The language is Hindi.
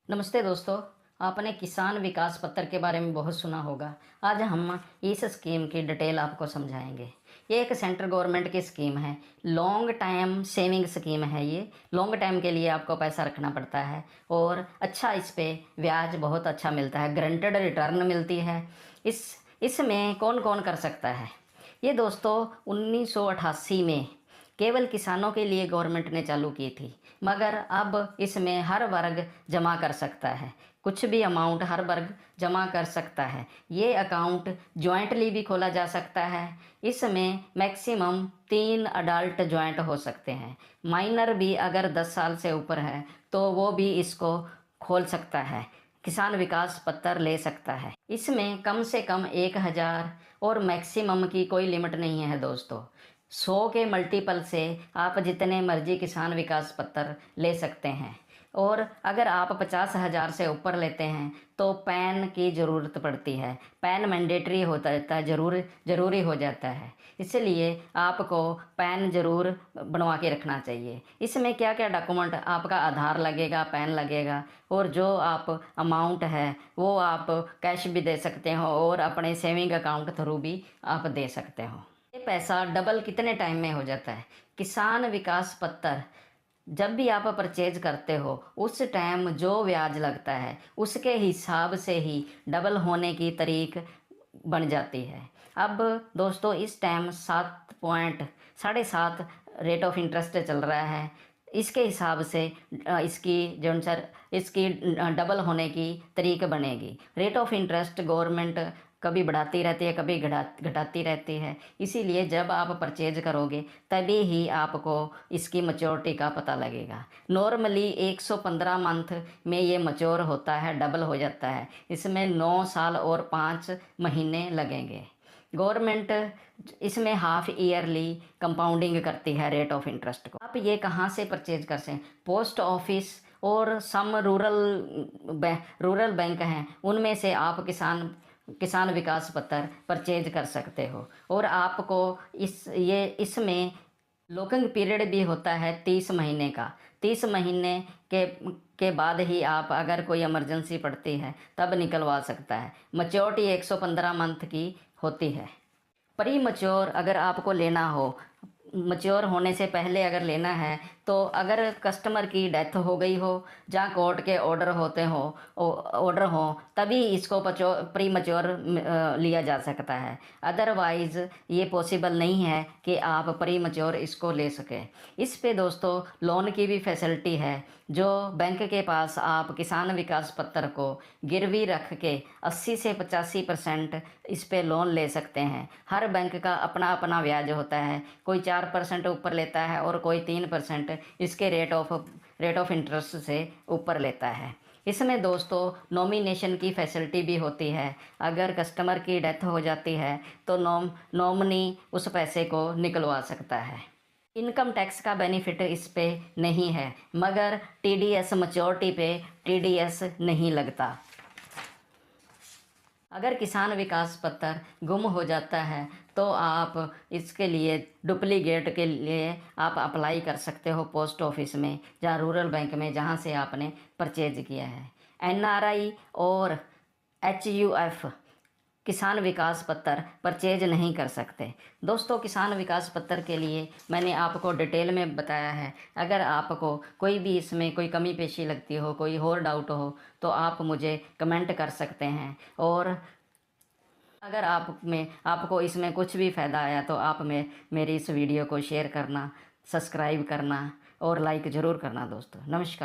नमस्ते दोस्तों। आपने किसान विकास पत्र के बारे में बहुत सुना होगा। आज हम इस स्कीम की डिटेल आपको समझाएंगे। ये एक सेंट्रल गवर्नमेंट की स्कीम है, लॉन्ग टाइम सेविंग स्कीम है। ये लॉन्ग टाइम के लिए आपको पैसा रखना पड़ता है और अच्छा इस पे ब्याज बहुत अच्छा मिलता है, गारंटेड रिटर्न मिलती है। इसमें कौन कौन कर सकता है? ये दोस्तों 1988 में केवल किसानों के लिए गवर्नमेंट ने चालू की थी, मगर अब इसमें हर वर्ग जमा कर सकता है। कुछ भी अमाउंट हर वर्ग जमा कर सकता है। ये अकाउंट जॉइंटली भी खोला जा सकता है। इसमें मैक्सिमम 3 अडल्ट जॉइंट हो सकते हैं। माइनर भी अगर 10 साल से ऊपर है तो वो भी इसको खोल सकता है, किसान विकास पत्र ले सकता है। इसमें कम से कम 1000 और मैक्सिमम की कोई लिमिट नहीं है दोस्तों। 100 के मल्टीपल से आप जितने मर्जी किसान विकास पत्र ले सकते हैं। और अगर आप 50,000 से ऊपर लेते हैं तो पैन की ज़रूरत पड़ती है। पैन मैंडेटरी होता है, ज़रूरी हो जाता है। इसलिए आपको पैन ज़रूर बनवा के रखना चाहिए। इसमें क्या क्या डॉक्यूमेंट, आपका आधार लगेगा, पैन लगेगा, और जो आप अमाउंट है वो आप कैश भी दे सकते हो और अपने सेविंग अकाउंट थ्रू भी आप दे सकते हो। ये पैसा डबल कितने टाइम में हो जाता है? किसान विकास पत्र जब भी आप परचेज करते हो उस टाइम जो ब्याज लगता है उसके हिसाब से ही डबल होने की तारीख बन जाती है। अब दोस्तों इस टाइम 7.7 रेट ऑफ इंटरेस्ट चल रहा है। इसके हिसाब से इसकी जो सर इसकी डबल होने की तारीख बनेगी। रेट ऑफ इंटरेस्ट गवर्नमेंट कभी बढ़ाती रहती है, कभी घटाती रहती है। इसीलिए जब आप परचेज करोगे तभी ही आपको इसकी मैच्योरिटी का पता लगेगा। नॉर्मली 115 मंथ में ये मैच्योर होता है, डबल हो जाता है। इसमें 9 साल और 5 महीने लगेंगे। गवर्नमेंट इसमें हाफ ईयरली कंपाउंडिंग करती है रेट ऑफ इंटरेस्ट को। आप ये कहाँ से परचेज कर सकते हैं? पोस्ट ऑफिस और सम रूरल बैंक हैं, उनमें से आप किसान विकास पत्र परचेज कर सकते हो। और आपको इसमें लॉकिंग पीरियड भी होता है 30 महीने का। 30 महीने के बाद ही आप अगर कोई इमरजेंसी पड़ती है तब निकलवा सकता है। मैच्योरिटी 115 मंथ की होती है। प्री मैच्योर अगर आपको लेना हो, मैच्योर होने से पहले अगर लेना है, तो अगर कस्टमर की डेथ हो गई हो, जहाँ कोर्ट के ऑर्डर हो तभी इसको प्री मैच्योर लिया जा सकता है। अदरवाइज़ ये पॉसिबल नहीं है कि आप प्री मैच्योर इसको ले सकें। इस पे दोस्तों लोन की भी फैसिलिटी है। जो बैंक के पास आप किसान विकास पत्र को गिरवी रख के 80 से 85% इस पे लोन ले सकते हैं। हर बैंक का अपना अपना ब्याज होता है, कोई 4% ऊपर लेता है और कोई 3% इसके रेट ऑफ इंटरेस्ट से ऊपर लेता है। इसमें दोस्तों नॉमिनेशन की फैसिलिटी भी होती है। अगर कस्टमर की डेथ हो जाती है तो नॉमिनी उस पैसे को निकलवा सकता है। इनकम टैक्स का बेनिफिट इस पे नहीं है, मगर टीडीएस मैच्योरिटी पे टीडीएस नहीं लगता। अगर किसान विकास पत्र गुम हो जाता है तो आप इसके लिए डुप्लीकेट के लिए आप अप्लाई कर सकते हो पोस्ट ऑफिस में, जहाँ रूरल बैंक में, जहाँ से आपने परचेज किया है। एनआरआई और एचयूएफ किसान विकास पत्र परचेज नहीं कर सकते। दोस्तों किसान विकास पत्र के लिए मैंने आपको डिटेल में बताया है। अगर आपको कोई भी इसमें कोई कमी पेशी लगती हो, कोई और डाउट हो, तो आप मुझे कमेंट कर सकते हैं। और अगर आपको इसमें कुछ भी फ़ायदा आया तो आप मेरी इस वीडियो को शेयर करना, सब्सक्राइब करना और लाइक ज़रूर करना दोस्तों। नमस्कार।